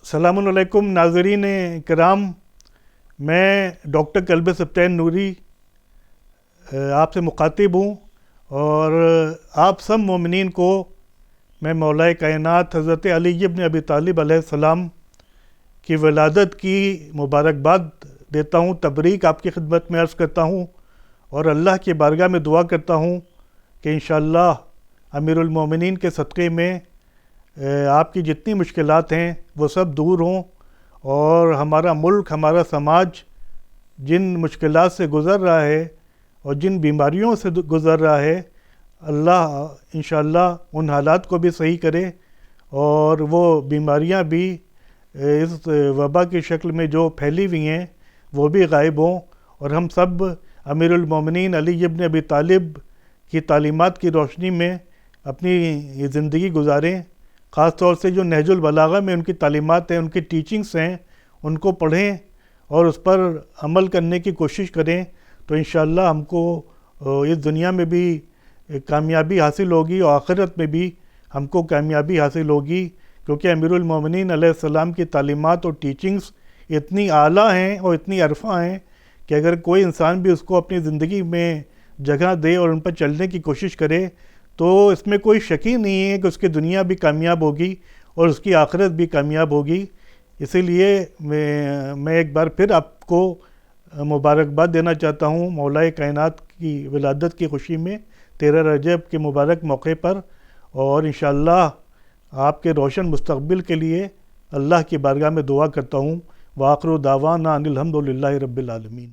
السلام علیکم ناظرین کرام، میں ڈاکٹر کلب سبطین نوری آپ سے مخاطب ہوں، اور آپ سب مومنین کو میں مولا کائنات حضرت علی بن ابی طالب علیہ السلام کی ولادت کی مبارکباد دیتا ہوں، تبریک آپ کی خدمت میں عرض کرتا ہوں، اور اللہ کی بارگاہ میں دعا کرتا ہوں کہ انشاءاللہ امیر المومنین کے صدقے میں آپ کی جتنی مشکلات ہیں وہ سب دور ہوں، اور ہمارا ملک، ہمارا سماج جن مشکلات سے گزر رہا ہے اور جن بیماریوں سے گزر رہا ہے، اللہ انشاءاللہ ان حالات کو بھی صحیح کرے، اور وہ بیماریاں بھی اس وبا کی شکل میں جو پھیلی ہوئی ہیں وہ بھی غائب ہوں، اور ہم سب امیر المومنین علی بن ابی طالب کی تعلیمات کی روشنی میں اپنی زندگی گزاریں۔ خاص طور سے جو نہج البلاغہ میں ان کی تعلیمات ہیں، ان کی ٹیچنگز ہیں، ان کو پڑھیں اور اس پر عمل کرنے کی کوشش کریں، تو انشاءاللہ ہم کو اس دنیا میں بھی کامیابی حاصل ہوگی اور آخرت میں بھی ہم کو کامیابی حاصل ہوگی، کیونکہ امیر المومنین علیہ السلام کی تعلیمات اور ٹیچنگز اتنی اعلیٰ ہیں اور اتنی عرفہ ہیں کہ اگر کوئی انسان بھی اس کو اپنی زندگی میں جگہ دے اور ان پر چلنے کی کوشش کرے تو اس میں کوئی شک ہی نہیں ہے کہ اس کی دنیا بھی کامیاب ہوگی اور اس کی آخرت بھی کامیاب ہوگی۔ اسی لیے میں ایک بار پھر آپ کو مبارکباد دینا چاہتا ہوں مولا کائنات کی ولادت کی خوشی میں 13 رجب کے مبارک موقع پر، اور انشاءاللہ آپ کے روشن مستقبل کے لیے اللہ کی بارگاہ میں دعا کرتا ہوں۔ وآخر دعوانا ان الحمد للہ رب العالمین۔